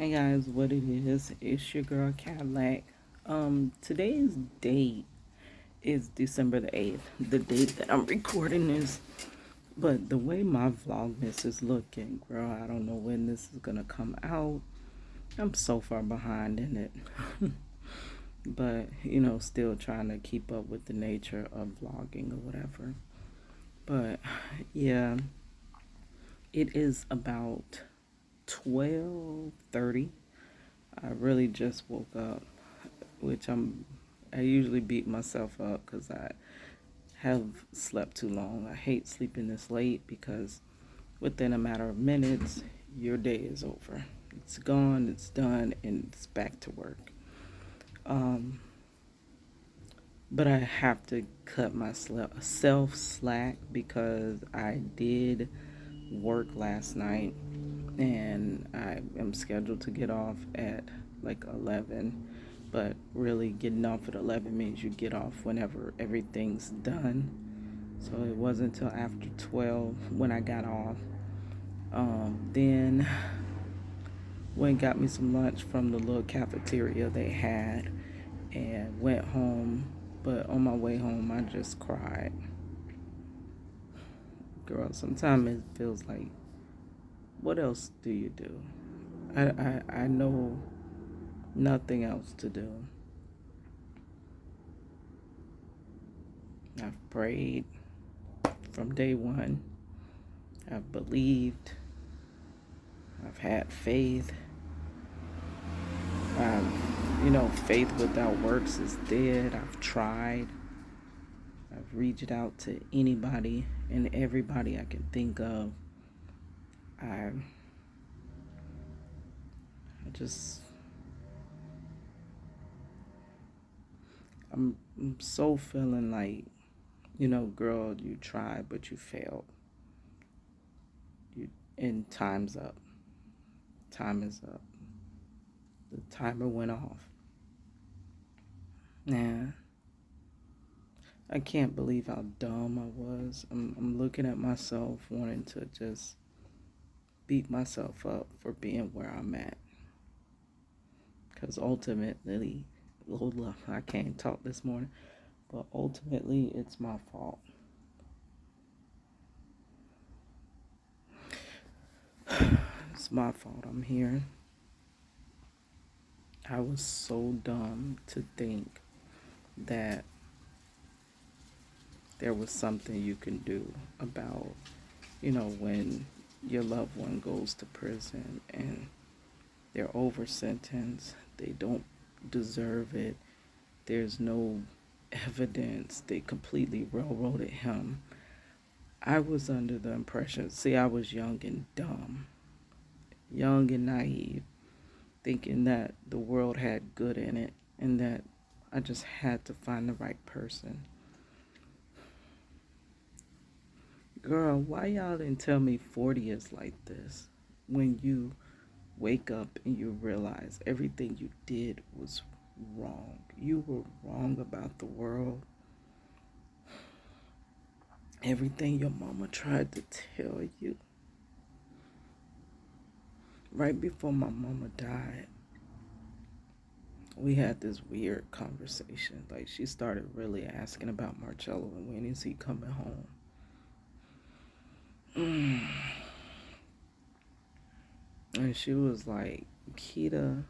Hey guys, what it is? It's your girl Cadillac. Today's date is December the 8th, the date that I'm recording this. But the way my Vlogmas is looking, girl, I don't know when this is gonna come out. I'm so far behind in it. But, still trying to keep up with the nature of vlogging or whatever. But yeah, it is about 12:30. I really just woke up, which I usually beat myself up because I have slept too long. I hate sleeping this late because within a matter of minutes, your day is over. It's gone, it's done, and it's back to work. Um, but I have to cut myself slack because I did work last night and I am scheduled to get off at like 11. But really, getting off at 11 means you get off whenever everything's done. So it wasn't until after 12 when I got off. Then went and got me some lunch from the little cafeteria they had and went home. But on my way home, I just cried. Girl, sometimes it feels like, what else do you do? I know nothing else to do. I've prayed from day one. I've believed. I've had faith. Faith without works is dead. I've tried. I've reached out to anybody and everybody I can think of. I just, I'm so feeling like, girl, you tried, but you failed. And time's up. Time is up. The timer went off. Nah, I can't believe how dumb I was. I'm looking at myself wanting to just beat myself up for being where I'm at. Because ultimately, I can't talk this morning, but ultimately it's my fault. It's my fault I'm here. I was so dumb to think that there was something you can do about, when your loved one goes to prison and they're over sentenced, they don't deserve it, there's no evidence, they completely railroaded him. I was under the impression, see, I was young and dumb, young and naive, thinking that the world had good in it and that I just had to find the right person. Girl, why y'all didn't tell me 40 is like this? When you wake up and you realize everything you did was wrong. You were wrong about the world. Everything your mama tried to tell you. Right before my mama died, we had this weird conversation. Like, she started really asking about Marchello and when is he coming home. And she was like, Keita,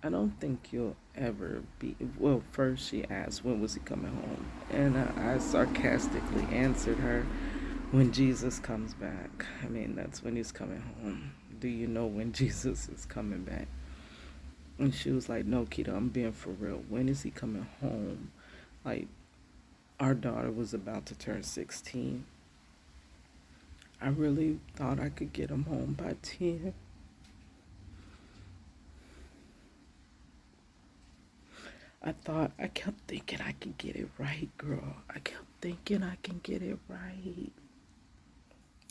I don't think you'll ever be. Well, first she asked, when was he coming home? And I sarcastically answered her, when Jesus comes back. I mean, that's when he's coming home. Do you know when Jesus is coming back? And she was like, no, Keita, I'm being for real. When is he coming home? Like, our daughter was about to turn 16. I really thought I could get him home by 10. I kept thinking I can get it right, girl. I kept thinking I can get it right.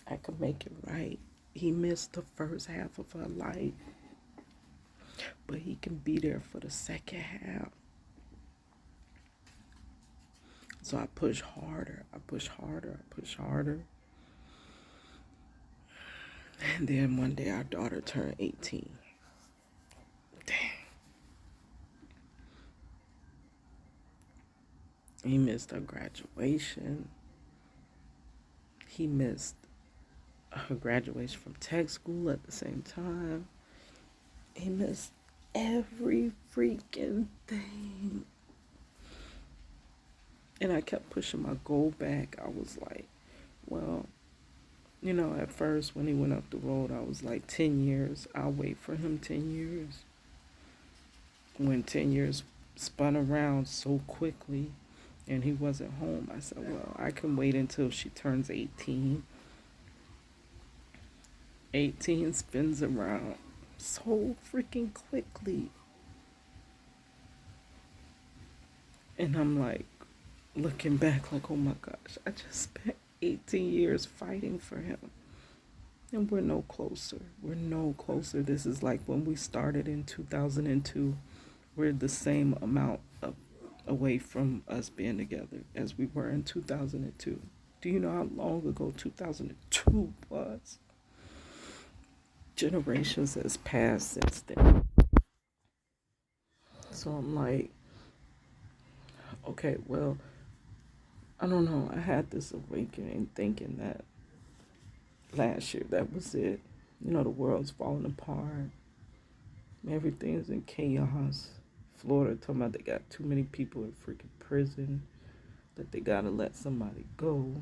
I could make it right. He missed the first half of her life, but he can be there for the second half. So I push harder. I push harder. I push harder. And then one day our daughter turned 18. Dang. He missed her graduation. He missed her graduation from tech school at the same time. He missed every freaking thing. And I kept pushing my goal back. I was like, well, at first when he went up the road, I was like, 10 years. I'll wait for him 10 years. When 10 years spun around so quickly and he wasn't home, I said, well, I can wait until she turns 18. 18 spins around so freaking quickly. And I'm like, looking back like, oh my gosh, I just spent 18 years fighting for him. And we're no closer. We're no closer. This is like when we started in 2002. We're the same amount away from us being together as we were in 2002. Do you know how long ago 2002 was? Generations has passed since then. So I'm like, okay, well, I don't know. I had this awakening thinking that last year, that was it. The world's falling apart. Everything's in chaos. Florida talking about they got too many people in freaking prison, that they gotta let somebody go.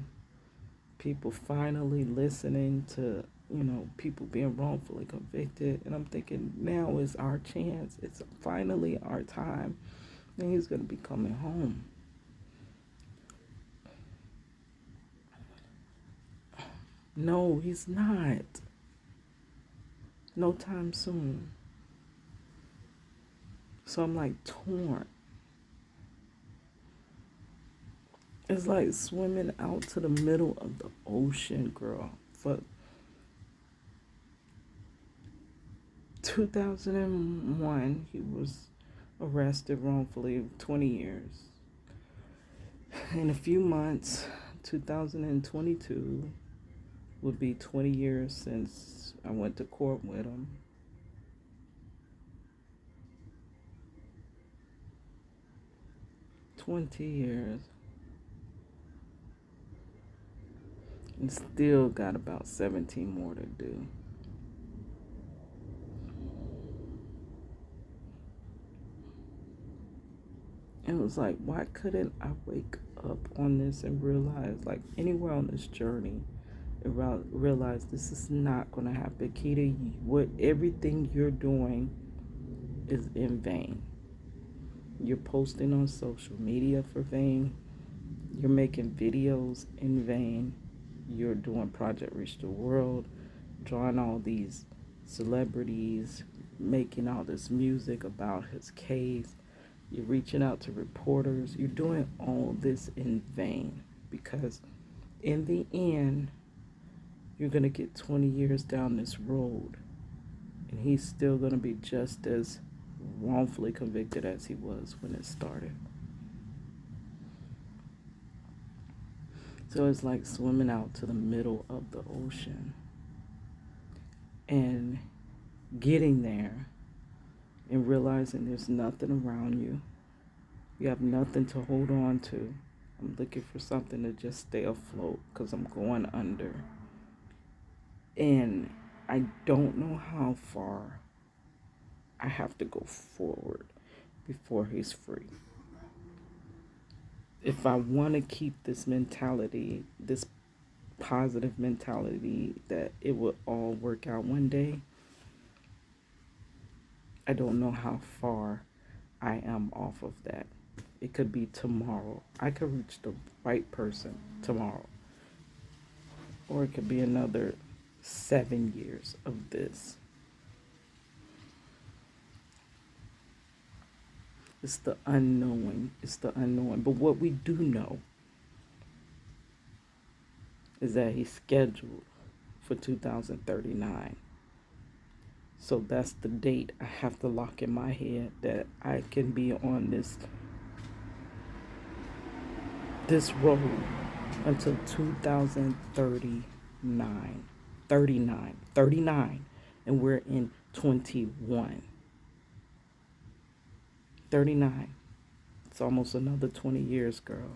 People finally listening to, people being wrongfully convicted. And I'm thinking, now is our chance. It's finally our time. And he's gonna be coming home. No, he's not. No time soon. So I'm like torn. It's like swimming out to the middle of the ocean, girl. For 2001, he was arrested wrongfully, 20 years. In a few months, 2022 would be 20 years since I went to court with him. 20 years. And still got about 17 more to do. And it was like, why couldn't I wake up on this and realize, like, anywhere on this journey, realize this is not going to happen. Keita, everything you're doing is in vain. You're posting on social media for vain. You're making videos in vain. You're doing Project Reach the World, drawing all these celebrities, making all this music about his case. You're reaching out to reporters. You're doing all this in vain because in the end, you're going to get 20 years down this road and he's still going to be just as wrongfully convicted as he was when it started. So it's like swimming out to the middle of the ocean and getting there and realizing there's nothing around you. You have nothing to hold on to. I'm looking for something to just stay afloat because I'm going under. And I don't know how far I have to go forward before he's free. If I want to keep this mentality, this positive mentality that it will all work out one day, I don't know how far I am off of that. It could be tomorrow. I could reach the right person tomorrow. Or it could be another 7 years of this. It's the unknowing. It's the unknown. But what we do know is that he's scheduled for 2039. So that's the date I have to lock in my head that I can be on this road until 2039. 39. 39. And we're in 21. 39. It's almost another 20 years, girl.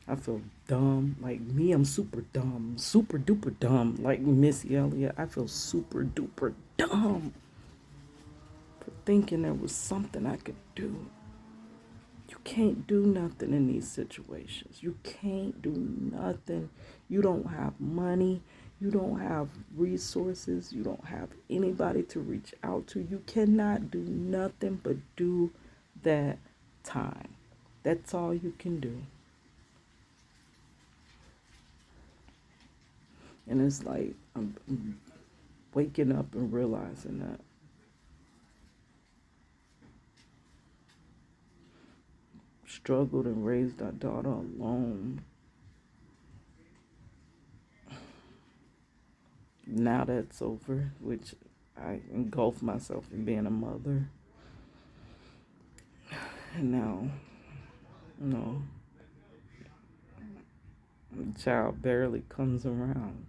I feel dumb. Like me, I'm super dumb. Super duper dumb. Like Missy Elliott, I feel super duper dumb for thinking there was something I could do. You can't do nothing in these situations. You can't do nothing. You don't have money. You don't have resources. You don't have anybody to reach out to. You cannot do nothing but do that time. That's all you can do. And it's like I'm waking up and realizing that. Struggled and raised our daughter alone. Now that's over, which I engulf myself in being a mother. And now, the child barely comes around.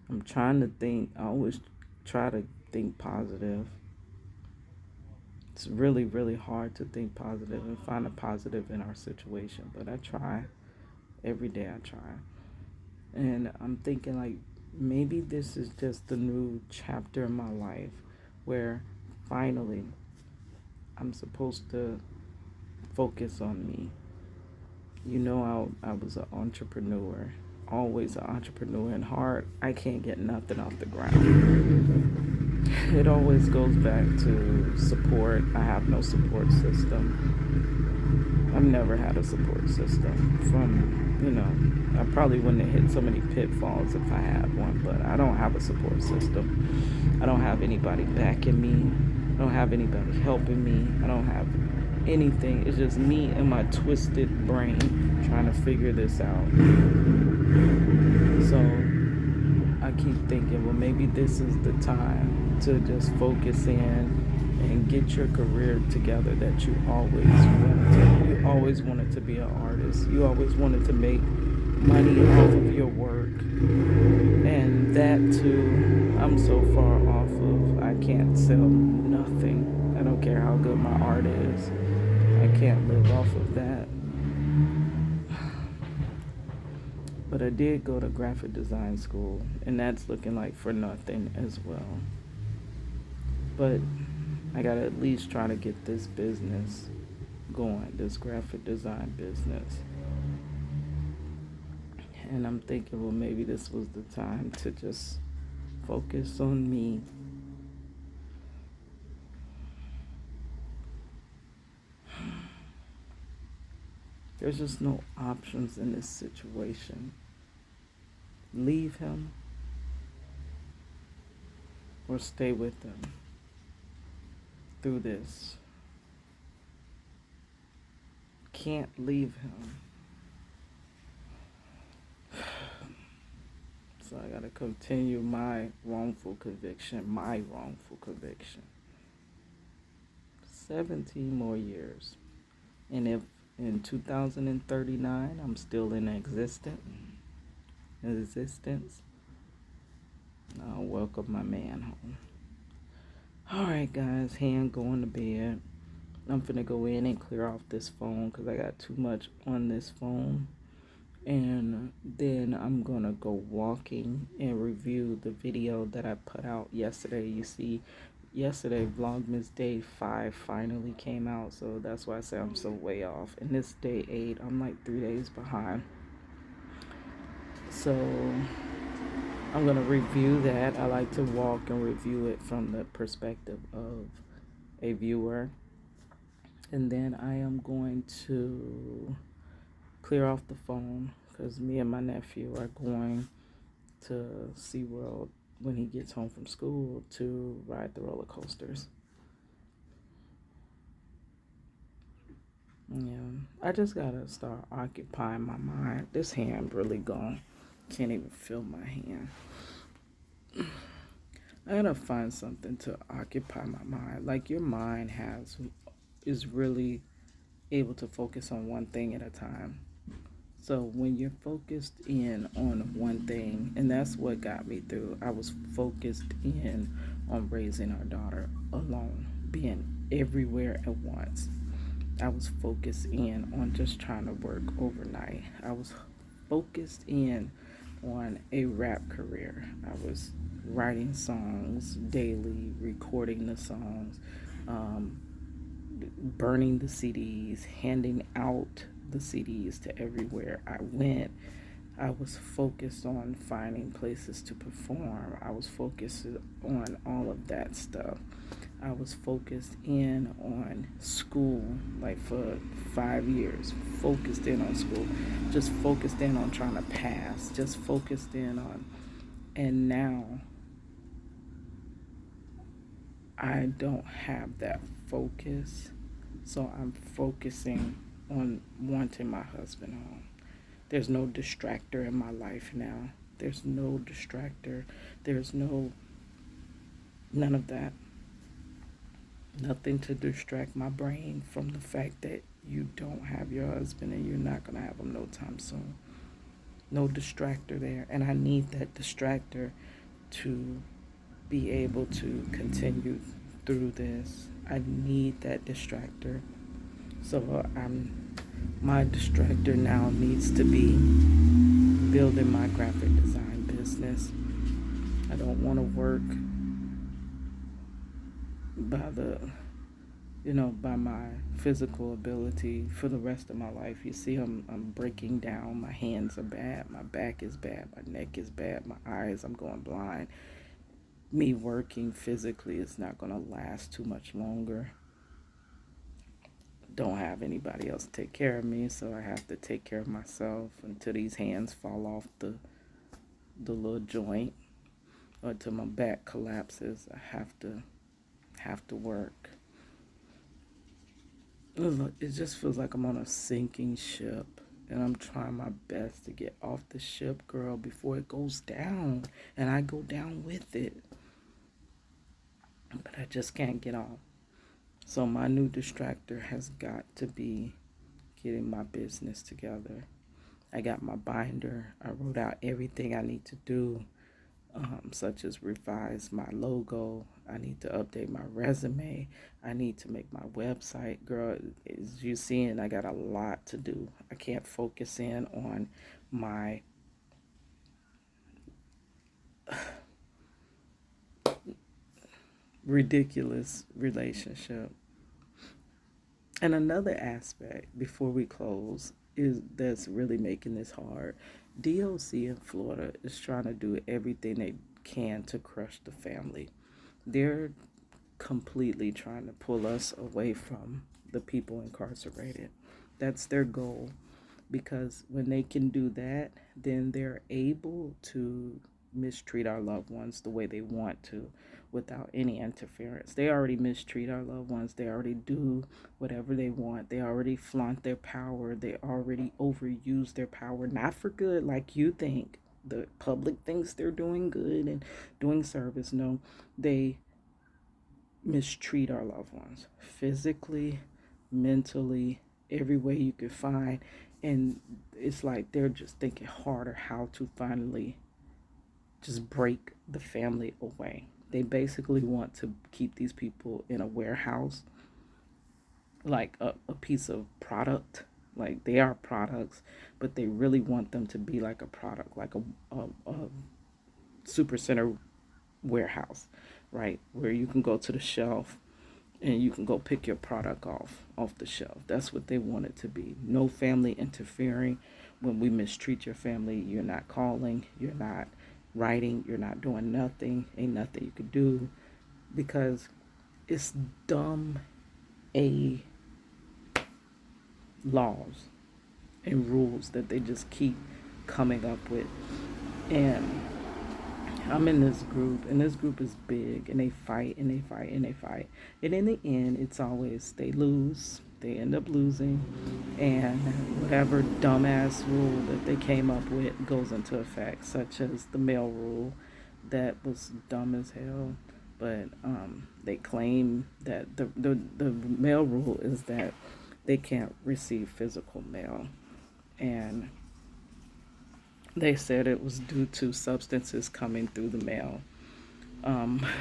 I'm trying to think, I always try to think positive. It's really, really hard to think positive and find a positive in our situation, but I try. Every day I try. And I'm thinking like maybe this is just a new chapter in my life where finally I'm supposed to focus on me. You know, I was an entrepreneur, always an entrepreneur in heart. I can't get nothing off the ground. It always goes back to support. I have no support system. I've never had a support system I probably wouldn't have hit so many pitfalls if I had one, but I don't have a support system. I don't have anybody backing me. I don't have anybody helping me. I don't have anything. It's just me and my twisted brain trying to figure this out. So I keep thinking, well, maybe this is the time to just focus in and get your career together that you always wanted. You always wanted to be an artist. You always wanted to make money off of your work. And that too, I'm so far off of, I can't sell nothing. I don't care how good my art is. I can't live off of that. But I did go to graphic design school, and that's looking like for nothing as well. But I gotta at least try to get this business going, this graphic design business. And I'm thinking, well, maybe this was the time to just focus on me. There's just no options in this situation. Leave him or stay with him through this. Can't leave him. So I gotta continue my wrongful conviction. 17 more years. And if in 2039 I'm still in existence, I'll welcome my man home. Alright guys, hand going to bed. I'm finna go in and clear off this phone because I got too much on this phone. And then I'm gonna go walking and review the video that I put out yesterday. You see, yesterday Vlogmas day 5 finally came out, so that's why I say I'm so way off. And this day 8, I'm like 3 days behind. So I'm gonna review that. I like to walk and review it from the perspective of a viewer. And then I am going to clear off the phone because me and my nephew are going to SeaWorld when he gets home from school to ride the roller coasters. Yeah, I just gotta start occupying my mind. This hand really gone. Can't even feel my hand. I gotta find something to occupy my mind. Like your mind is really able to focus on one thing at a time. So when you're focused in on one thing, and that's what got me through, I was focused in on raising our daughter alone, being everywhere at once. I was focused in on just trying to work overnight. I was focused in on a rap career. I was writing songs daily, recording the songs, um, burning the CDs, handing out the CDs to everywhere I went. I was focused on finding places to perform. I was focused on all of that stuff. I was focused in on school, like for 5 years, focused in on school, just focused in on trying to pass, just focused in on, and now I don't have that focus, so I'm focusing on wanting my husband home. There's no distractor in my life now. There's no distractor. There's none of that. Nothing to distract my brain from the fact that you don't have your husband and you're not going to have him no time soon. No distractor there. And I need that distractor to be able to continue through this. I need that distractor. So my distractor now needs to be building my graphic design business. I don't want to work by by my physical ability for the rest of my life. You see, I'm breaking down. My hands are bad. My back is bad. My neck is bad. My eyes, I'm going blind. Me working physically is not going to last too much longer. Don't have anybody else to take care of me, so I have to take care of myself until these hands fall off the little joint, or until my back collapses. I have to work. It just feels like I'm on a sinking ship, and I'm trying my best to get off the ship, girl, before it goes down, and I go down with it. But I just can't get off. So my new distractor has got to be getting my business together. I got my binder. I wrote out everything I need to do, such as revise my logo. I need to update my resume. I need to make my website. Girl, as you seeing, I got a lot to do. I can't focus in on my ridiculous relationship. And another aspect before we close is that's really making this hard. DOC in Florida is trying to do everything they can to crush the family. They're completely trying to pull us away from the people incarcerated. That's their goal, because when they can do that, then they're able to mistreat our loved ones the way they want to without any interference. They already mistreat our loved ones. They already do whatever they want. They already flaunt their power. They already overuse their power, not for good like you think. The public thinks they're doing good and doing service. No, they mistreat our loved ones physically, mentally, every way you could find. And it's like they're just thinking harder how to finally just break the family away. They basically want to keep these people in a warehouse, like a piece of product. Like they are products, but they really want them to be like a product, like a super center warehouse, right? Where you can go to the shelf and you can go pick your product off the shelf. That's what they want it to be. No family interfering. When we mistreat your family, you're not calling, you're not writing, you're not doing nothing. Ain't nothing you could do, because it's dumb a laws and rules that they just keep coming up with. And I'm in this group, and this group is big, and they fight and they fight and they fight. And in the end, it's always they lose. They end up losing, and whatever dumbass rule that they came up with goes into effect, such as the mail rule that was dumb as hell. But they claim that the mail rule is that they can't receive physical mail. And they said it was due to substances coming through the mail.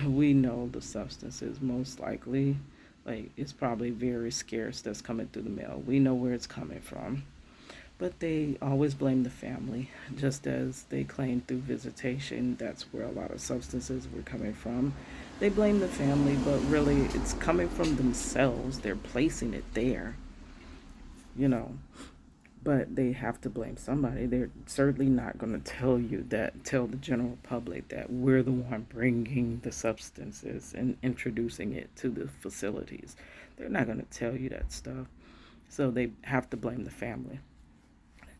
We know the substances most likely, like it's probably very scarce that's coming through the mail. We know where it's coming from. But they always blame the family, just as they claim through visitation that's where a lot of substances were coming from. They blame the family, but really it's coming from themselves. They're placing it there, you know. But they have to blame somebody. They're certainly not going to tell the general public that we're the one bringing the substances and introducing it to the facilities. They're not going to tell you that stuff. So they have to blame the family.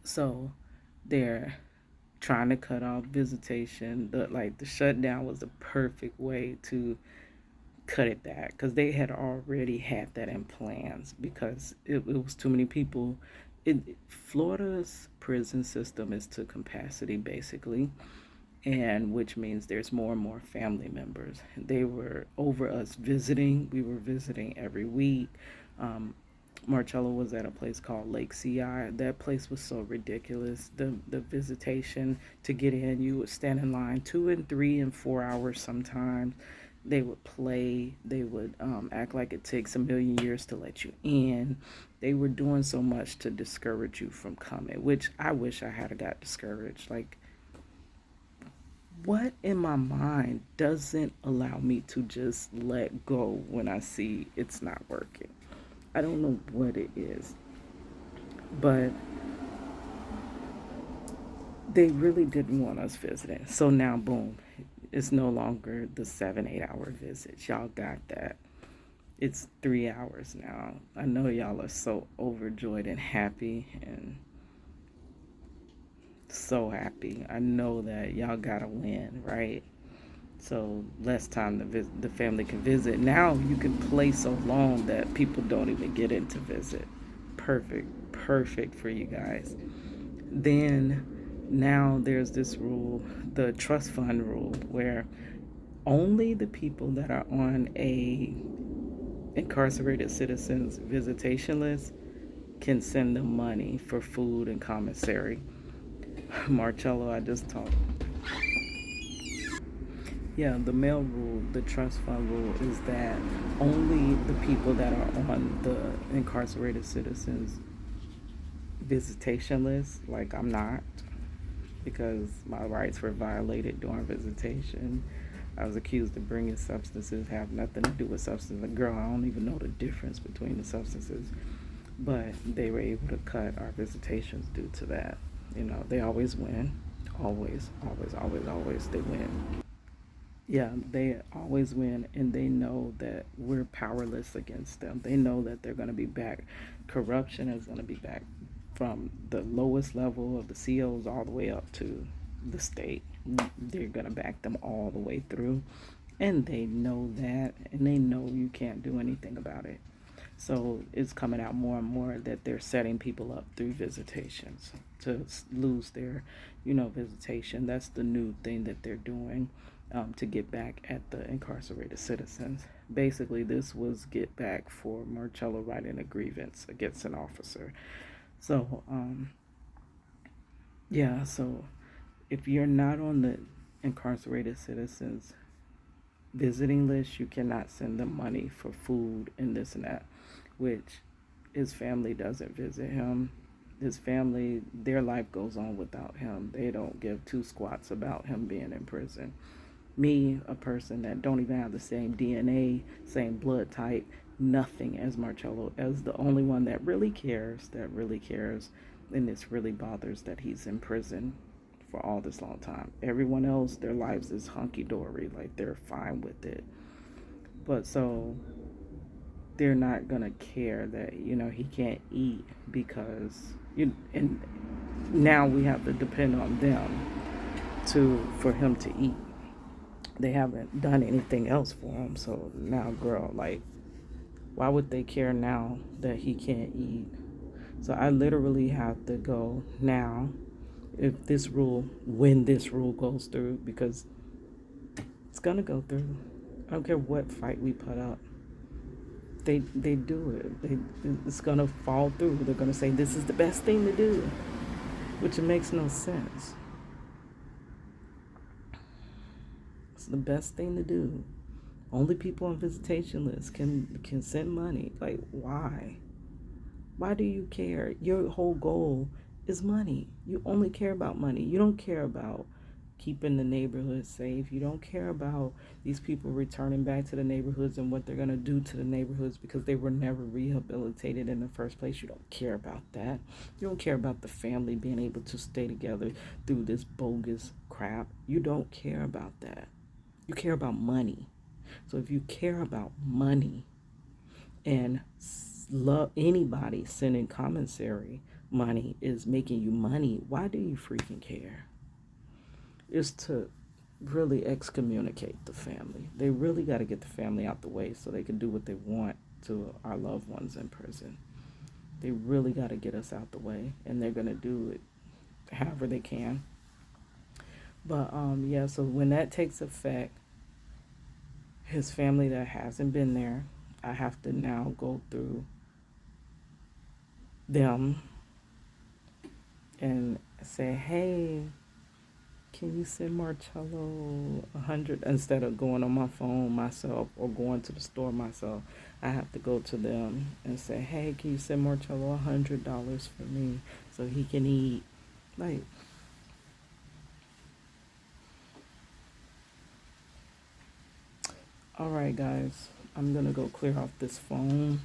So they're trying to cut off visitation. The shutdown was the perfect way to cut it back because they had already had that in plans because it was too many people. Florida's prison system is to capacity basically, and which means there's more and more family members. They were over us visiting. We were visiting every week. Um, Marchello was at a place called Lake CI. That place was so ridiculous. The visitation to get in, you would stand in line 2 and 3 and 4 hours sometimes. They would play. They would act like it takes a million years to let you in. They were doing so much to discourage you from coming, which I wish I had got discouraged. Like, what in my mind doesn't allow me to just let go when I see it's not working? I don't know what it is, but they really didn't want us visiting. So now, boom, it's no longer the 7, 8 hour visits. Y'all got that. It's 3 hours now. I know y'all are so overjoyed and happy and so happy. I know that y'all got to win, right? So less time the family can visit. Now you can play so long that people don't even get in to visit. Perfect, perfect for you guys. Then now there's this rule, the trust fund rule, where only the people that are on a incarcerated citizens visitation list can send them money for food and commissary. Marcello, I just talked. Yeah, the mail rule, the trust fund rule is that only the people that are on the incarcerated citizens visitation list, like I'm not, because my rights were violated during visitation. I was accused of bringing substances, have nothing to do with substances. Girl, I don't even know the difference between the substances. But they were able to cut our visitations due to that. You know, they always win. Always, always, always, always, they win. Yeah, they always win, and they know that we're powerless against them. They know that they're going to be back. Corruption is going to be back from the lowest level of the COs all the way up to the state. They're going to back them all the way through, and they know that, and they know you can't do anything about it. So it's coming out more and more that they're setting people up through visitations to lose their, visitation. That's the new thing that they're doing, to get back at the incarcerated citizens. Basically, this was get back for Marcello writing a grievance against an officer. So, yeah, so if you're not on the incarcerated citizens visiting list, you cannot send them money for food and this and that, which his family doesn't visit him. His family, their life goes on without him. They don't give two squats about him being in prison. Me, a person that don't even have the same DNA, same blood type, nothing as Marcello, as the only one that really cares, and this really bothers that he's in prison for all this long time. Everyone else, their lives is hunky-dory, like they're fine with it. But so they're not gonna care that he can't eat because and now we have to depend on them for him to eat. They haven't done anything else for him, so now, girl, like, why would they care now that he can't eat? So I literally have to go now when this rule goes through, because it's gonna go through. I don't care what fight we put up. They do it. It's gonna fall through. They're gonna say this is the best thing to do, which it makes no sense. It's the best thing to do. Only people on visitation lists can send money. Like, why? Why do you care? Your whole goal is money. You only care about money. You don't care about keeping the neighborhood safe. You don't care about these people returning back to the neighborhoods and what they're going to do to the neighborhoods because they were never rehabilitated in the first place. You don't care about that. You don't care about the family being able to stay together through this bogus crap. You don't care about that. You care about money. So if you care about money and love anybody sending commissary money is making you money, why do you freaking care? It's to really excommunicate the family. They really got to get the family out the way so they can do what they want to our loved ones in prison. They really got to get us out the way, and they're going to do it however they can. But yeah, so when that takes effect, his family that hasn't been there, I have to now go through them and say, hey, can you send Marchello 100 instead of going on my phone myself or going to the store myself? I have to go to them and say, hey, can you send Marchello $100 for me so he can eat? Like, all right, guys, I'm gonna go clear off this phone.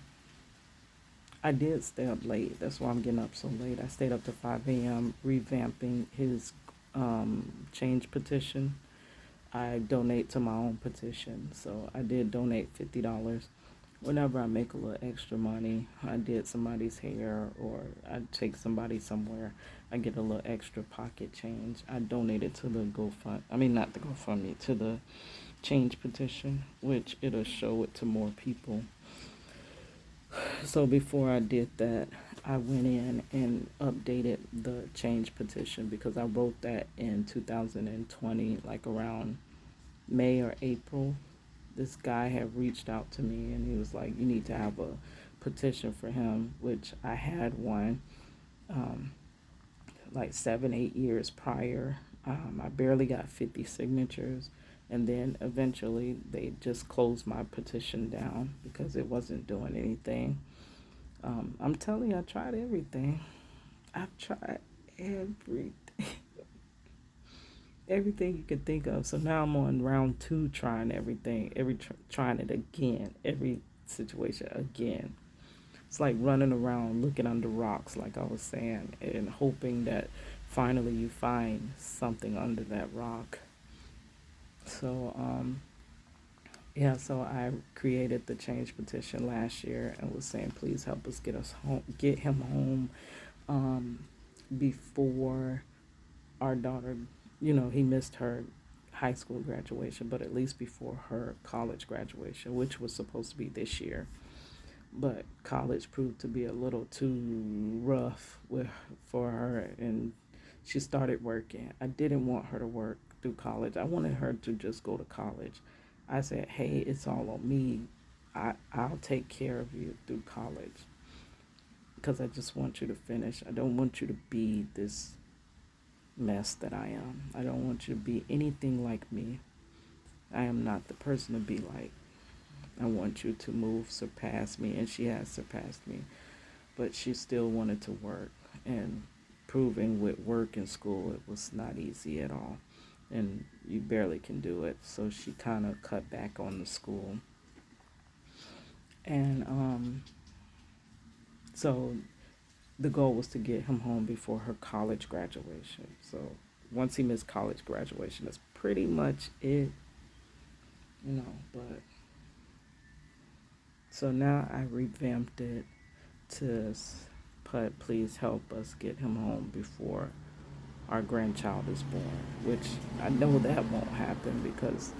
I did stay up late. That's why I'm getting up so late. I stayed up to 5 a.m. revamping his change petition. I donate to my own petition. So I did donate $50. Whenever I make a little extra money, I did somebody's hair or I take somebody somewhere, I get a little extra pocket change. I donated to the not the GoFundMe, to the change petition, which it'll show it to more people. So before I did that, I went in and updated the change petition because I wrote that in 2020, like around May or April. This guy had reached out to me and he was like, you need to have a petition for him, which I had one like 7-8 years prior. I barely got 50 signatures. And then eventually they just closed my petition down because it wasn't doing anything. I'm telling you, I tried everything. I've tried everything. Everything you could think of. So now I'm on round 2 trying everything. Trying it again. Every situation again. It's like running around looking under rocks, like I was saying, and hoping that finally you find something under that rock. So, yeah, so I created the change petition last year and was saying, please help us get him home before our daughter, he missed her high school graduation, but at least before her college graduation, which was supposed to be this year. But college proved to be a little too rough for her, and she started working. I didn't want her to work through college. I wanted her to just go to college. I said, hey, it's all on me. I'll take care of you through college because I just want you to finish. I don't want you to be this mess that I am. I don't want you to be anything like me. I am not the person to be like. I want you to surpass me, and she has surpassed me. But she still wanted to work, and proving with work and school, it was not easy at all. And you barely can do it. So she kind of cut back on the school. And so the goal was to get him home before her college graduation. So once he missed college graduation, that's pretty much it, but so now I revamped it to put, please help us get him home before our grandchild is born, which I know that won't happen because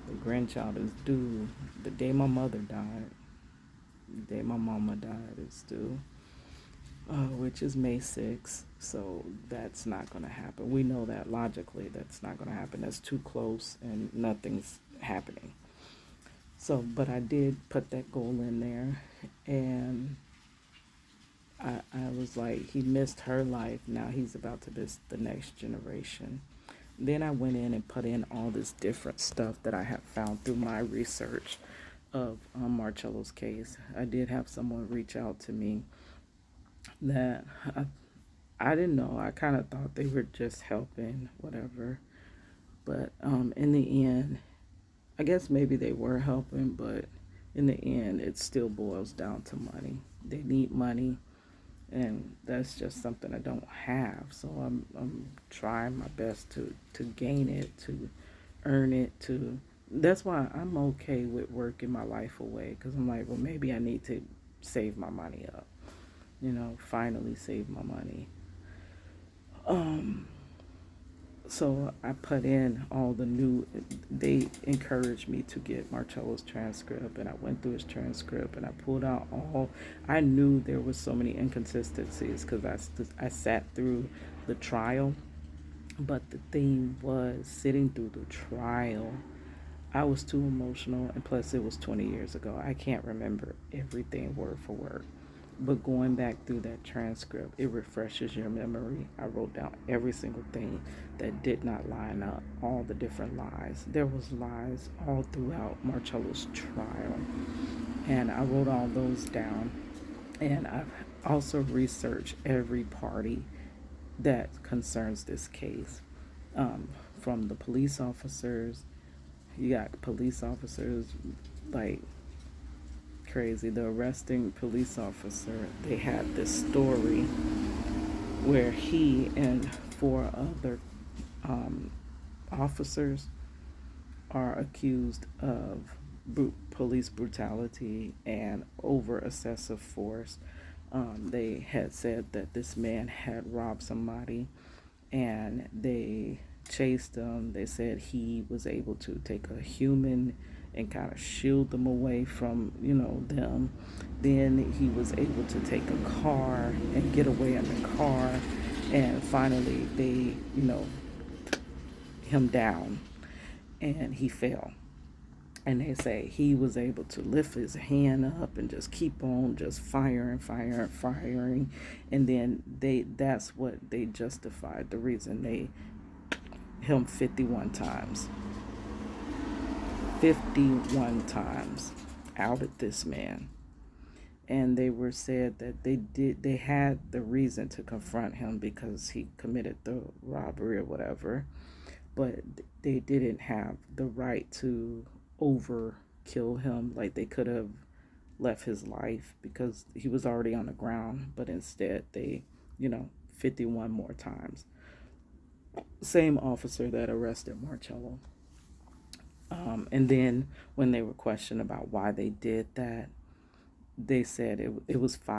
the grandchild is due the day my mother died. The day my mama died is due, which is May 6th. So that's not going to happen. We know that logically that's not going to happen. That's too close and nothing's happening. So, but I did put that goal in there, and I was like, he missed her life. Now he's about to miss the next generation. Then I went in and put in all this different stuff that I have found through my research of Marcello's case. I did have someone reach out to me that I didn't know. I kind of thought they were just helping, whatever. But in the end, I guess maybe they were helping, but in the end, it still boils down to money. They need money, and that's just something I don't have. So I'm trying my best to gain it, to earn it, to. That's why I'm okay with working my life away, because I'm like, well, maybe I need to save my money up. Finally save my money. Um, so I put in all the new. They encouraged me to get Marcello's transcript, and I went through his transcript, and I pulled out all. I knew there was so many inconsistencies because I sat through the trial, but the thing was sitting through the trial. I was too emotional, and plus it was 20 years ago. I can't remember everything word for word. But going back through that transcript, it refreshes your memory. I wrote down every single thing that did not line up, all the different lies. There was lies all throughout Marcello's trial. And I wrote all those down. And I've also researched every party that concerns this case. From the police officers, you got police officers like crazy. The arresting police officer, they had this story where he and four other um, officers are accused of police brutality and over excessive force. They had said that this man had robbed somebody, and they chased him. They said he was able to take a human and kind of shield them away from, them. Then he was able to take a car and get away in the car. And finally, they, him down, and he fell. And they say he was able to lift his hand up and just keep on just firing. And then that's what they justified, the reason they him 51 times. 51 times outed this man. And they were said that they had the reason to confront him because he committed the robbery or whatever, but they didn't have the right to overkill him. Like, they could have left his life because he was already on the ground, but instead they 51 more times. Same officer that arrested Marcello. And then when they were questioned about why they did that, they said it was 5